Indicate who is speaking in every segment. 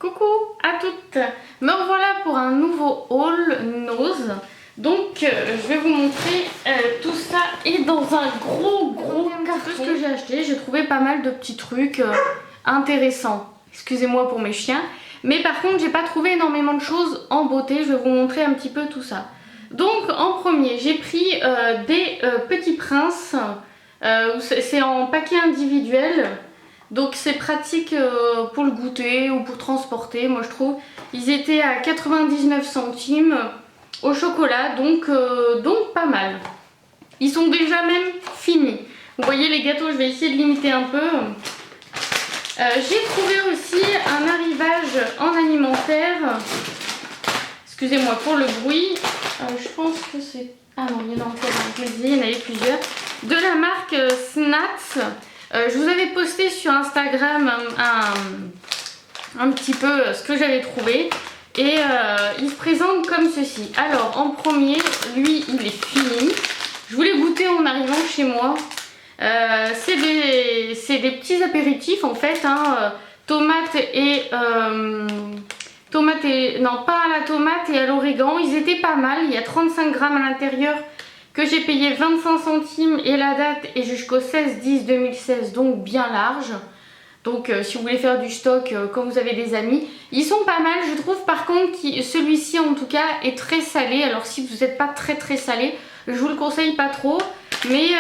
Speaker 1: Coucou à toutes, me revoilà pour un nouveau haul Nose. Donc je vais vous montrer tout ça et dans un gros carton que j'ai acheté. J'ai trouvé pas mal de petits trucs intéressants. Excusez-moi pour mes chiens. Mais par contre j'ai pas trouvé énormément de choses en beauté. Je vais vous montrer un petit peu tout ça. Donc en premier j'ai pris des petits princes. C'est en paquet individuel. Donc c'est pratique pour le goûter ou pour transporter, moi je trouve. Ils étaient à 99 centimes au chocolat, donc pas mal. Ils sont déjà même finis. Vous voyez les gâteaux, je vais essayer de limiter un peu. J'ai trouvé aussi un arrivage en alimentaire. Excusez-moi pour le bruit. Je pense que c'est... Ah non, il y en a encore un, il y en avait plusieurs. De la marque Snats. Je vous avais posté sur Instagram un petit peu ce que j'avais trouvé et il se présente comme ceci. Alors en premier, lui il est fini. Je voulais goûter en arrivant chez moi. C'est des petits apéritifs en fait, hein, tomates et... non pas à la tomate et à l'origan, ils étaient pas mal, il y a 35 grammes à l'intérieur. Que j'ai payé 25 centimes et la date est jusqu'au 16-10-2016, donc bien large. Donc si vous voulez faire du stock quand vous avez des amis, ils sont pas mal. Je trouve par contre celui-ci en tout cas est très salé. Alors si vous n'êtes pas très salé, je vous le conseille pas trop. Mais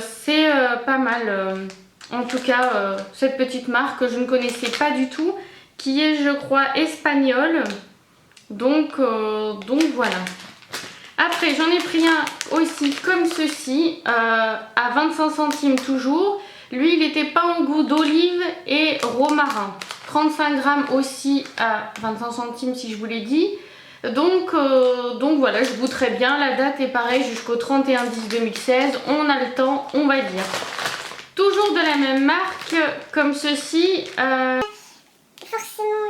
Speaker 1: c'est pas mal. En tout cas cette petite marque que je ne connaissais pas du tout, qui est je crois espagnole. Donc voilà. Après j'en ai pris un aussi comme ceci à 25 centimes toujours. Lui il était pain au goût d'olive et romarin. 35 grammes aussi à 25 centimes si je vous l'ai dit. Donc voilà, je goûterai bien. La date est pareille jusqu'au 31-10-2016. On a le temps, on va dire. Toujours de la même marque comme ceci.
Speaker 2: Forcément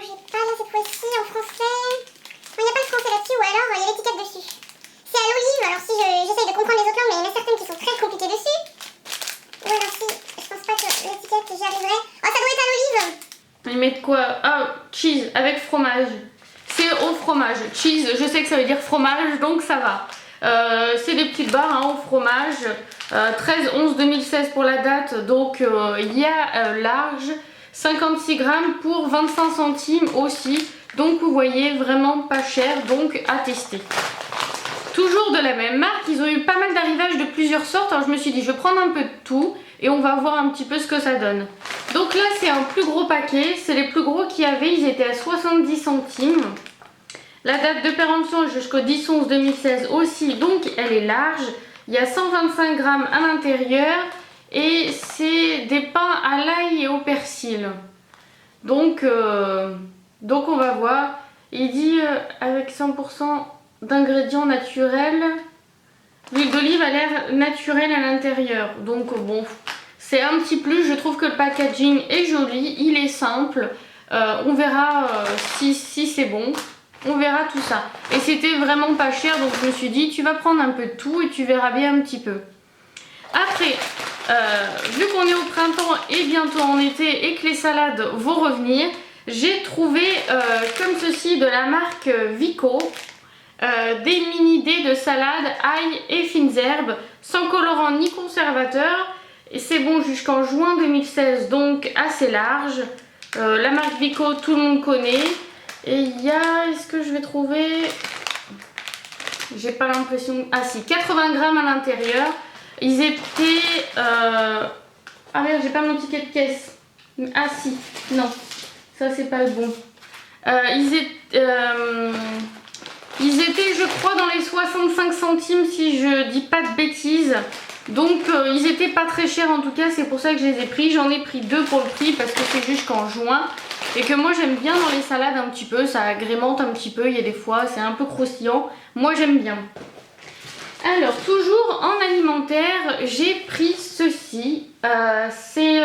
Speaker 2: j'ai pas là cette fois-ci en français. Il n'y a pas le français là-dessus ou alors il y a l'étiquette dessus. C'est à l'olive, alors si j'essaye de comprendre les autres langues, mais il y en a certaines qui sont très compliquées dessus. Ou alors si, je pense pas que l'étiquette j'y arriverai. Oh, ça doit être à l'olive.
Speaker 1: Ils mettent quoi? Ah, cheese avec fromage. C'est au fromage. Cheese, je sais que ça veut dire fromage, donc ça va. C'est des petites barres hein, au fromage. 13-11-2016 pour la date, donc il y a large. 56 grammes pour 25 centimes aussi. Donc vous voyez, vraiment pas cher, donc à tester. Toujours de la même marque, ils ont eu pas mal d'arrivages de plusieurs sortes. Alors je me suis dit je vais prendre un peu de tout et on va voir un petit peu ce que ça donne. Donc là c'est un plus gros paquet, c'est les plus gros qu'il y avait, ils étaient à 70 centimes. La date de péremption jusqu'au 10-11-2016 aussi, donc elle est large. Il y a 125 grammes à l'intérieur et c'est des pains à l'ail et au persil. Donc on va voir. Il dit avec 100% d'ingrédients naturels. L'huile d'olive a l'air naturelle à l'intérieur. Donc bon, c'est un petit plus. Je trouve que le packaging est joli. Il est simple. On verra si c'est bon. On verra tout ça. Et c'était vraiment pas cher. Donc je me suis dit, tu vas prendre un peu de tout et tu verras bien un petit peu. Après, vu qu'on est au printemps et bientôt en été et que les salades vont revenir, j'ai trouvé comme ceci de la marque Vico. Des mini dés de salade, ail et fines herbes, sans colorant ni conservateur. Et c'est bon jusqu'en juin 2016, donc assez large. La marque Vico, tout le monde connaît. Et il y a, est-ce que je vais trouver... J'ai pas l'impression... Ah si, 80 grammes à l'intérieur. Ils étaient... Ah merde, j'ai pas mon ticket de caisse. Ah si, non, ça c'est pas le bon. Ils étaient, je crois, dans les 65 centimes si je dis pas de bêtises. Donc ils étaient pas très chers en tout cas, c'est pour ça que je les ai pris. J'en ai pris deux pour le prix parce que c'est jusqu'en juin. Et que moi j'aime bien dans les salades un petit peu, ça agrémente un petit peu. Il y a des fois, c'est un peu croustillant. Moi j'aime bien. Alors toujours en alimentaire, j'ai pris ceci. C'est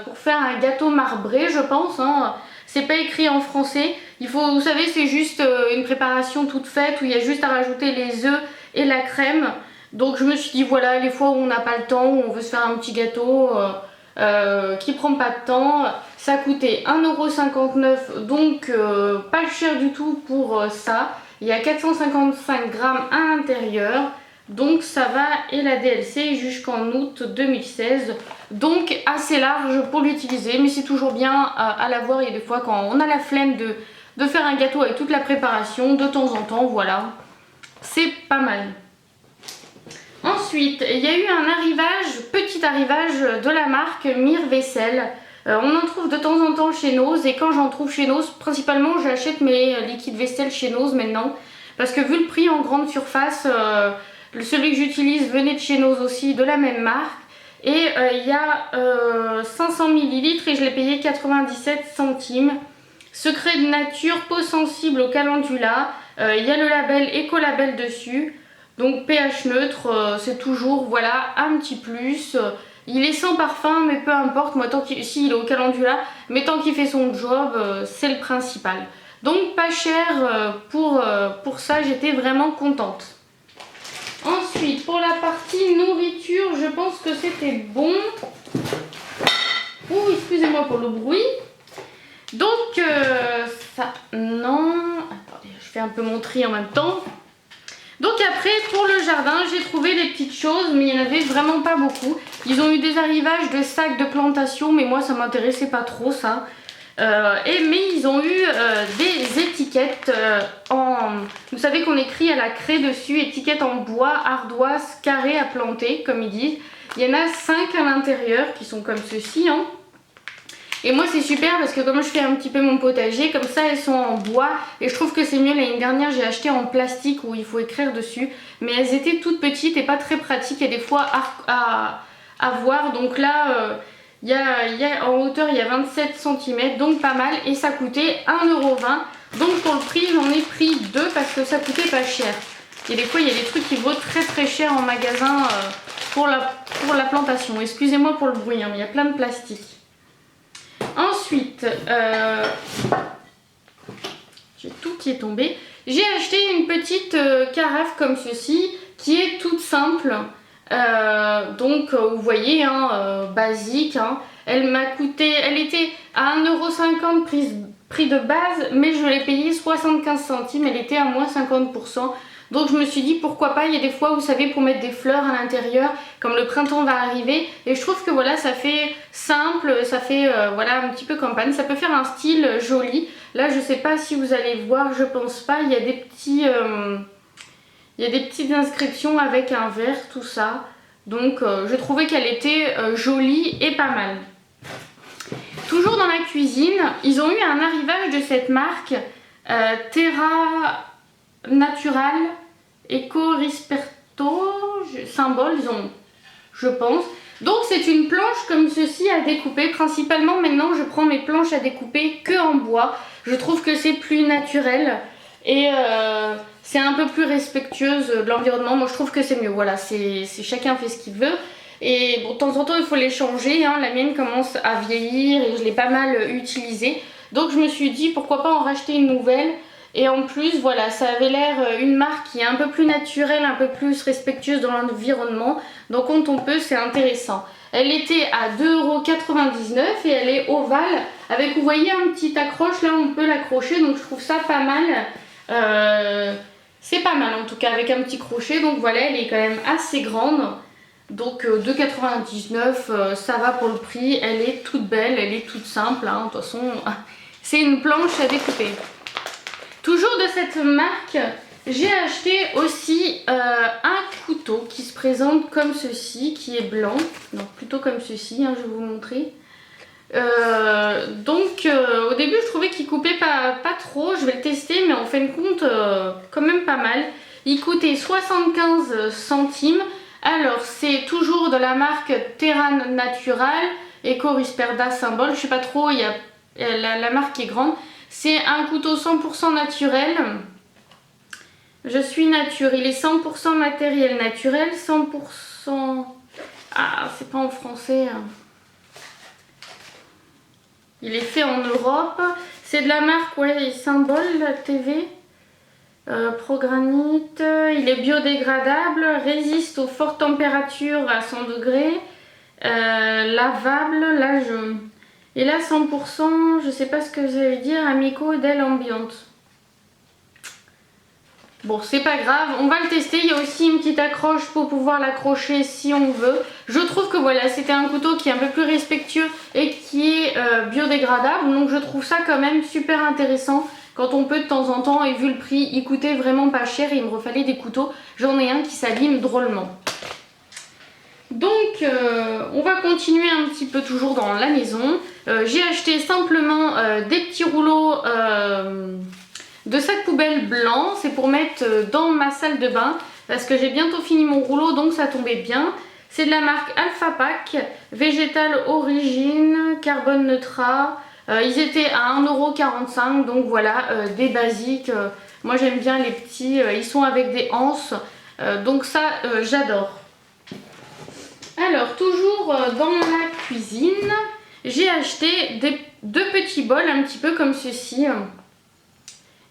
Speaker 1: pour faire un gâteau marbré je pense. Hein. C'est pas écrit en français. Il faut, vous savez, c'est juste une préparation toute faite où il y a juste à rajouter les œufs et la crème. Donc je me suis dit voilà, les fois où on n'a pas le temps, où on veut se faire un petit gâteau qui prend pas de temps. Ça coûtait 1,59 €, donc pas cher du tout pour ça. Il y a 455 grammes à l'intérieur, donc ça va, et la DLC jusqu'en août 2016. Donc assez large pour l'utiliser, mais c'est toujours bien à l'avoir. Il y a des fois quand on a la flemme de faire un gâteau avec toute la préparation, de temps en temps, voilà. C'est pas mal. Ensuite, il y a eu un arrivage, petit arrivage de la marque Mirvaisselle. On en trouve de temps en temps chez Nose, et quand j'en trouve chez Nose, principalement j'achète mes liquides vaisselle chez Nose maintenant. Parce que vu le prix en grande surface, celui que j'utilise venait de chez Nose aussi, de la même marque. Et il y a 500 ml et je l'ai payé 97 centimes. Secret de nature, peau sensible au calendula. Il y a le label Écolabel dessus. Donc pH neutre, c'est toujours voilà un petit plus. Il est sans parfum, mais peu importe, moi tant qu'il est au calendula, mais tant qu'il fait son job, c'est le principal. Donc pas cher pour ça, j'étais vraiment contente. Ensuite, pour la partie nourriture, je pense que c'était bon. Oh, excusez-moi pour le bruit. Donc ça, non. Attendez, je fais un peu mon tri en même temps. Donc après, pour le jardin, j'ai trouvé des petites choses, mais il n'y en avait vraiment pas beaucoup. Ils ont eu des arrivages de sacs de plantation, mais moi ça m'intéressait pas trop ça. Mais ils ont eu des étiquettes Vous savez qu'on écrit à la craie dessus, étiquette en bois, ardoise, carré à planter, comme ils disent. Il y en a 5 à l'intérieur qui sont comme ceci, hein. Et moi c'est super parce que comme je fais un petit peu mon potager, comme ça elles sont en bois. Et je trouve que c'est mieux. L'année dernière j'ai acheté en plastique où il faut écrire dessus. Mais elles étaient toutes petites et pas très pratiques et des fois à voir. Donc là, en hauteur il y a 27 cm, donc pas mal. Et ça coûtait 1,20 €. Donc pour le prix j'en ai pris 2 parce que ça coûtait pas cher. Et des fois il y a des trucs qui vaut très cher en magasin pour la plantation. Excusez-moi pour le bruit, hein, mais il y a plein de plastique. Ensuite, tout qui est tombé. J'ai acheté une petite carafe comme ceci qui est toute simple. Donc vous voyez, hein, basique. Hein. Elle m'a coûté, elle était à 1,50 € prix de base, mais je l'ai payé 75 centimes. Elle était à moins 50%. Donc je me suis dit pourquoi pas, il y a des fois vous savez pour mettre des fleurs à l'intérieur, comme le printemps va arriver, et je trouve que voilà ça fait simple, ça fait voilà un petit peu campagne, ça peut faire un style joli. Là je sais pas si vous allez voir, je pense pas, il y a des petites inscriptions avec un verre, tout ça. Donc je trouvais qu'elle était jolie et pas mal. Toujours dans la cuisine, ils ont eu un arrivage de cette marque Terra Natural Eco Risperto symbole, je pense. Donc c'est une planche comme ceci à découper. Principalement maintenant je prends mes planches à découper que en bois. Je trouve que c'est plus naturel et c'est un peu plus respectueuse de l'environnement. Moi je trouve que c'est mieux. Voilà, c'est chacun fait ce qu'il veut. Et bon, de temps en temps il faut les changer, hein. La mienne commence à vieillir et je l'ai pas mal utilisée. Donc je me suis dit pourquoi pas en racheter une nouvelle. Et en plus, voilà, ça avait l'air une marque qui est un peu plus naturelle, un peu plus respectueuse dans l'environnement. Donc quand on peut, c'est intéressant. Elle était à 2,99 € et elle est ovale. Avec, vous voyez, un petit accroche, là on peut l'accrocher. Donc je trouve ça pas mal. C'est pas mal en tout cas, avec un petit crochet. Donc voilà, elle est quand même assez grande. Donc 2,99 €, ça va pour le prix. Elle est toute belle, elle est toute simple. Hein. De toute façon, c'est une planche à découper. Toujours de cette marque, j'ai acheté aussi un couteau qui se présente comme ceci, qui est blanc. Non, plutôt comme ceci, hein, je vais vous montrer. Au début, je trouvais qu'il coupait pas trop. Je vais le tester, mais en fin de compte, quand même pas mal. Il coûtait 75 centimes. Alors, c'est toujours de la marque Terra Natural, Eco Risperda symbole. Je sais pas trop, il y a la marque qui est grande. C'est un couteau 100% naturel. Je suis nature. Il est 100% matériel naturel, 100%... Ah, c'est pas en français. Il est fait en Europe. C'est de la marque, ouais, Symbole TV. Progranite. Il est biodégradable, résiste aux fortes températures à 100 degrés. Lavable, là je... Et là 100%, je sais pas ce que vous allez dire, Amico d'Elle Ambiante. Bon, c'est pas grave, on va le tester. Il y a aussi une petite accroche pour pouvoir l'accrocher si on veut. Je trouve que voilà, c'était un couteau qui est un peu plus respectueux et qui est biodégradable. Donc je trouve ça quand même super intéressant quand on peut de temps en temps. Et vu le prix, il coûtait vraiment pas cher et il me refallait des couteaux. J'en ai un qui s'abîme drôlement. Donc on va continuer un petit peu toujours dans la maison. J'ai acheté simplement des petits rouleaux de sac poubelle blanc. C'est pour mettre dans ma salle de bain parce que j'ai bientôt fini mon rouleau, donc ça tombait bien. C'est de la marque Alpha Pack, végétal origine, carbone neutra. Ils étaient à 1,45 €, donc voilà, des basiques. Moi j'aime bien les petits, ils sont avec des anses, donc ça j'adore. Alors toujours dans la cuisine, j'ai acheté deux petits bols un petit peu comme ceci.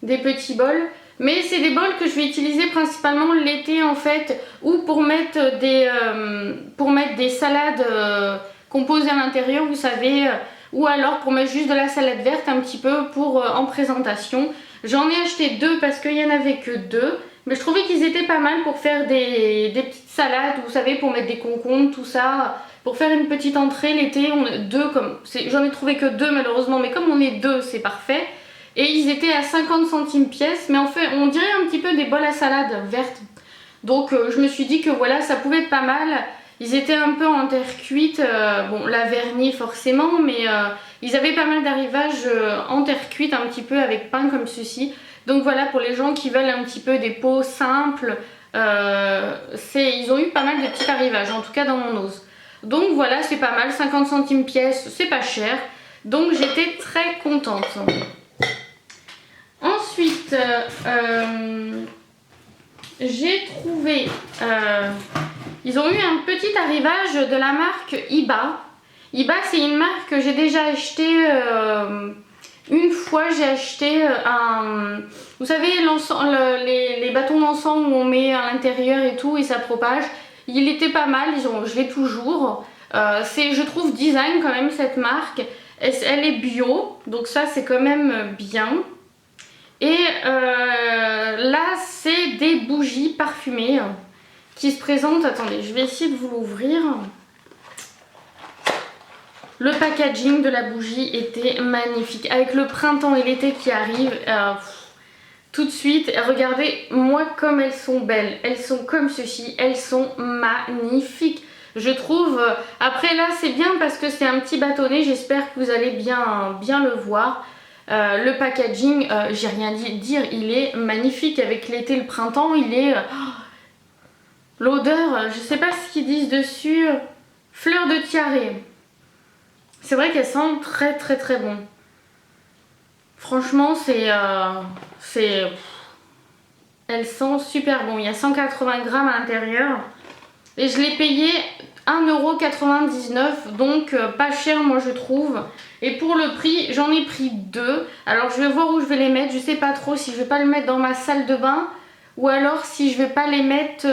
Speaker 1: Des petits bols, mais c'est des bols que je vais utiliser principalement l'été en fait, ou pour mettre des salades composées à l'intérieur, vous savez, ou alors pour mettre juste de la salade verte un petit peu pour en présentation. J'en ai acheté deux parce qu'il n'y en avait que deux, mais je trouvais qu'ils étaient pas mal pour faire des petites salades, vous savez, pour mettre des concombres, tout ça, pour faire une petite entrée l'été. On a deux, j'en ai trouvé que deux malheureusement, mais comme on est deux, c'est parfait. Et ils étaient à 50 centimes pièce, mais en fait on dirait un petit peu des bols à salade vertes. Donc je me suis dit que voilà, ça pouvait être pas mal. Ils étaient un peu en terre cuite, bon la vernis forcément, mais ils avaient pas mal d'arrivages en terre cuite, un petit peu avec pain comme ceci. Donc voilà, pour les gens qui veulent un petit peu des pots simples, ils ont eu pas mal de petits arrivages, en tout cas dans mon ose. Donc voilà, c'est pas mal, 50 centimes pièce, c'est pas cher. Donc j'étais très contente. Ensuite, j'ai trouvé, ils ont eu un petit arrivage de la marque Iba. Iba, c'est une marque que j'ai déjà acheté une fois. J'ai acheté vous savez, les bâtons d'encens où on met à l'intérieur et tout et ça propage. Il était pas mal, je l'ai toujours. Je trouve design quand même cette marque. Elle est bio, donc ça c'est quand même bien. Et là c'est des bougies parfumées qui se présentent. Attendez, je vais essayer de vous l'ouvrir. Le packaging de la bougie était magnifique. Avec le printemps et l'été qui arrive, tout de suite, regardez moi comme elles sont belles. Elles sont comme ceci, elles sont magnifiques. Je trouve, après là c'est bien parce que c'est un petit bâtonnet, j'espère que vous allez bien le voir. Le packaging, j'ai rien à dire, il est magnifique. Avec l'été, le printemps, il est... l'odeur, je sais pas ce qu'ils disent dessus, fleur de tiare. C'est vrai qu'elle sent très très très bon. Franchement, elle sent super bon. Il y a 180 grammes à l'intérieur. Et je l'ai payé 1,99 €, donc pas cher moi je trouve. Et pour le prix, j'en ai pris deux. Alors je vais voir où je vais les mettre. Je sais pas trop si je vais pas le mettre dans ma salle de bain ou alors si je vais pas les mettre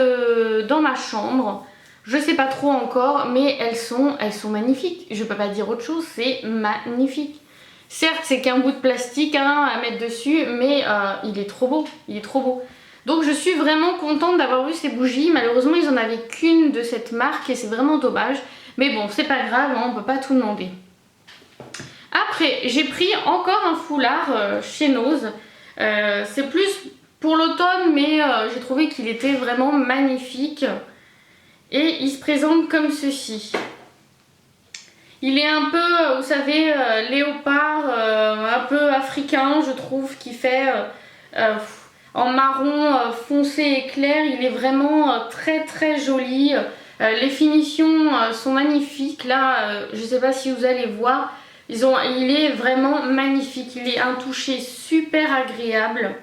Speaker 1: dans ma chambre. Je sais pas trop encore, mais elles sont magnifiques. Je peux pas dire autre chose, c'est magnifique. Certes, c'est qu'un bout de plastique à mettre dessus, mais il est trop beau, il est trop beau. Donc je suis vraiment contente d'avoir eu ces bougies. Malheureusement, ils en avaient qu'une de cette marque et c'est vraiment dommage. Mais bon, c'est pas grave, hein, on peut pas tout demander. Après, j'ai pris encore un foulard chez Nose. C'est plus pour l'automne, mais j'ai trouvé qu'il était vraiment magnifique. Et il se présente comme ceci. Il est un peu, vous savez, léopard, un peu africain, je trouve, qui fait en marron foncé et clair. Il est vraiment très très joli. Les finitions sont magnifiques. Là, je ne sais pas si vous allez voir. Il est vraiment magnifique. Il est un toucher super agréable.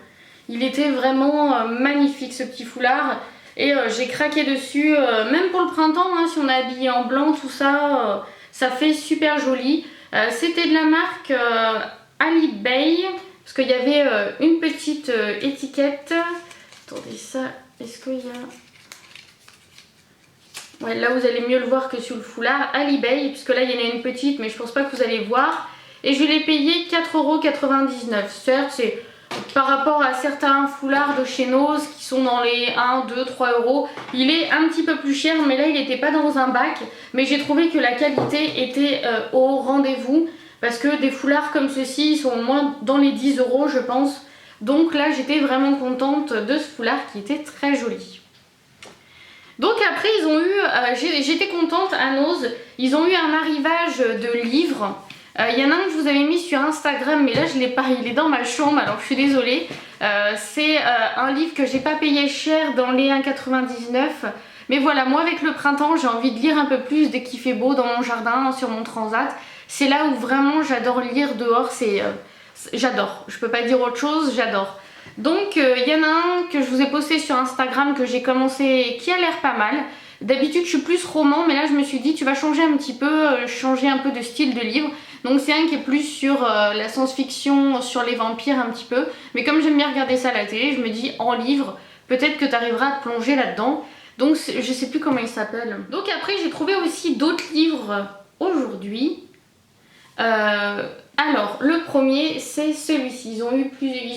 Speaker 1: Il était vraiment magnifique ce petit foulard. Et j'ai craqué dessus, même pour le printemps, hein, si on est habillé en blanc, tout ça, ça fait super joli. C'était de la marque Alibay, parce qu'il y avait une petite étiquette. Attendez, ça, est-ce qu'il y a... Ouais, là vous allez mieux le voir que sur le foulard, à l'eBay, puisque là il y en a une petite, mais je pense pas que vous allez voir. Et je l'ai payé 4,99 €. Certes, c'est par rapport à certains foulards de chez Nose qui sont dans les 1, 2, 3 euros. Il est un petit peu plus cher, mais là il n'était pas dans un bac. Mais j'ai trouvé que la qualité était au rendez-vous. Parce que des foulards comme ceux-ci sont au moins dans les 10 € je pense. Donc là j'étais vraiment contente de ce foulard qui était très joli. Donc après ils ont eu, j'étais contente à Nose, ils ont eu un arrivage de livres. Il y en a un que je vous avais mis sur Instagram, mais là je l'ai pas, il est dans ma chambre, alors je suis désolée. C'est un livre que j'ai pas payé cher dans les 1,99 €. Mais voilà, moi avec le printemps j'ai envie de lire un peu plus dès qu'il fait beau dans mon jardin, sur mon transat. C'est là où vraiment j'adore lire dehors, j'adore, je peux pas dire autre chose, j'adore. Donc il y en a un que je vous ai posté sur Instagram que j'ai commencé qui a l'air pas mal. D'habitude je suis plus roman, mais là je me suis dit tu vas changer un petit peu, changer un peu de style de livre. Donc c'est un qui est plus sur la science-fiction, sur les vampires un petit peu. Mais comme j'aime bien regarder ça à la télé, je me dis en livre, peut-être que tu arriveras à te plonger là-dedans. Donc je sais plus comment il s'appelle. Donc après j'ai trouvé aussi d'autres livres aujourd'hui. Alors, le premier, c'est celui-ci. Ils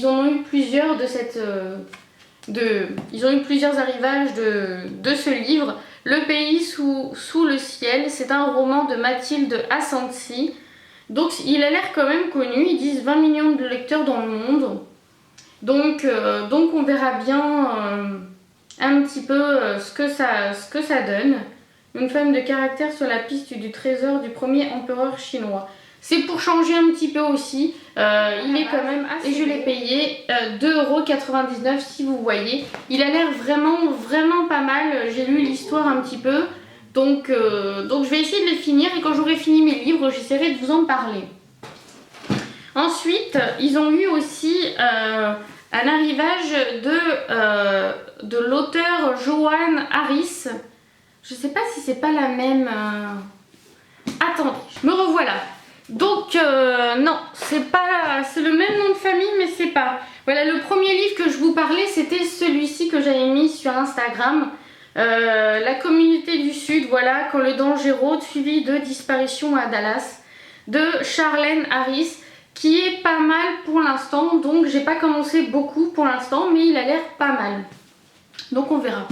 Speaker 1: en ont eu plusieurs de cette... ils ont eu plusieurs arrivages de ce livre. Le pays sous le ciel, c'est un roman de Mathilde Assanti. Donc, il a l'air quand même connu. Ils disent 20 millions de lecteurs dans le monde. Donc on verra bien un petit peu ce que ça donne. Une femme de caractère sur la piste du trésor du premier empereur chinois. C'est pour changer un petit peu aussi. Il est quand même assez... Et je l'ai payé 2,99 € si vous voyez. Il a l'air vraiment pas mal. J'ai lu l'histoire un petit peu. Donc je vais essayer de les finir. Et quand j'aurai fini mes livres, j'essaierai de vous en parler. Ensuite, ils ont eu aussi un arrivage de l'auteur Joanne Harris. Je sais pas si c'est pas la même... Attendez, me revoilà. Donc non, c'est le même nom de famille, mais c'est pas. Voilà, le premier livre que je vous parlais, c'était celui-ci que j'avais mis sur Instagram. La communauté du Sud, voilà, quand le danger rôde, suivi de disparition à Dallas, de Charlène Harris, qui est pas mal pour l'instant. Donc j'ai pas commencé beaucoup pour l'instant, mais il a l'air pas mal. Donc on verra.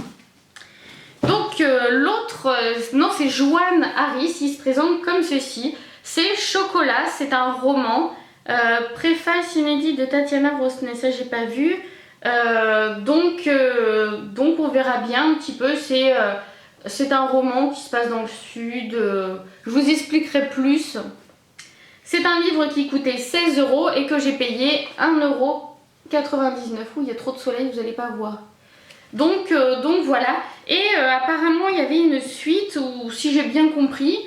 Speaker 1: Donc l'autre, non, c'est Joanne Harris, il se présente comme ceci. C'est Chocolat, c'est un roman, préface inédite de Tatiana Rosnet, ça j'ai pas vu. Donc on verra bien un petit peu, c'est un roman qui se passe dans le sud, je vous expliquerai plus. C'est un livre qui coûtait 16 € et que j'ai payé 1,99 €. Ouh, il y a trop de soleil, vous n'allez pas voir. Donc voilà, et apparemment il y avait une suite où, si j'ai bien compris,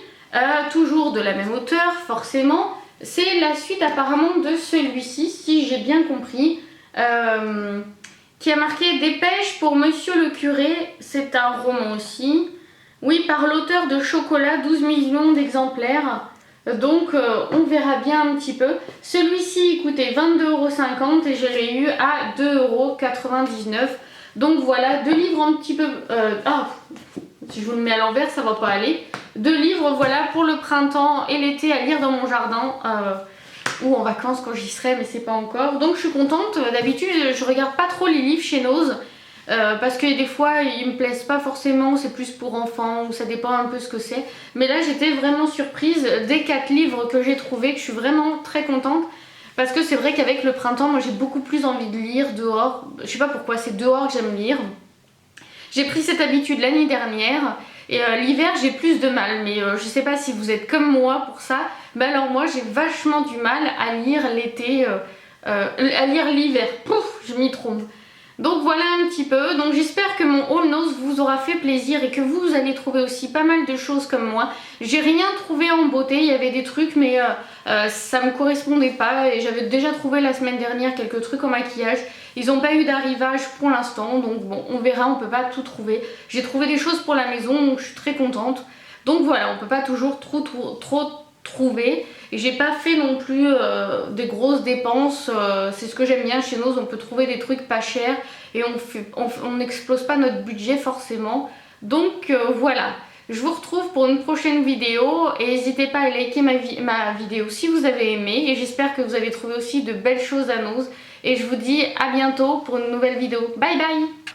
Speaker 1: toujours de la même auteure forcément, c'est la suite apparemment de celui-ci, si j'ai bien compris, qui a marqué Dépêche pour Monsieur le Curé, c'est un roman aussi, oui, par l'auteur de Chocolat, 12 millions d'exemplaires. Donc on verra bien un petit peu. Celui-ci coûtait 22,50 € et je l'ai eu à 2,99 €. Donc voilà, deux livres un petit peu... si je vous le mets à l'envers, ça va pas aller. Deux livres, voilà, pour le printemps et l'été à lire dans mon jardin. Ou en vacances quand j'y serai, mais c'est pas encore. Donc je suis contente. D'habitude, je regarde pas trop les livres chez Nose. Parce que des fois, ils me plaisent pas forcément. C'est plus pour enfants ou ça dépend un peu ce que c'est. Mais là, j'étais vraiment surprise des 4 livres que j'ai trouvés, que je suis vraiment très contente. Parce que c'est vrai qu'avec le printemps, moi j'ai beaucoup plus envie de lire dehors. Je sais pas pourquoi, c'est dehors que j'aime lire. J'ai pris cette habitude l'année dernière. Et l'hiver j'ai plus de mal, mais je sais pas si vous êtes comme moi pour ça. Mais alors moi j'ai vachement du mal à lire l'été, à lire l'hiver. Pouf, je m'y trompe. Donc voilà un petit peu. Donc j'espère que mon haul Nose vous aura fait plaisir et que vous allez trouver aussi pas mal de choses comme moi. J'ai rien trouvé en beauté, il y avait des trucs mais ça me correspondait pas et j'avais déjà trouvé la semaine dernière quelques trucs en maquillage. Ils n'ont pas eu d'arrivage pour l'instant, donc bon, on verra, on peut pas tout trouver. J'ai trouvé des choses pour la maison, donc je suis très contente. Donc voilà, on peut pas toujours trop trouver. Et j'ai pas fait non plus des grosses dépenses, c'est ce que j'aime bien chez Nose, on peut trouver des trucs pas chers et on n'explose pas notre budget forcément. Donc voilà. Je vous retrouve pour une prochaine vidéo et n'hésitez pas à liker ma vidéo si vous avez aimé, et j'espère que vous avez trouvé aussi de belles choses à Noz, et je vous dis à bientôt pour une nouvelle vidéo. Bye bye.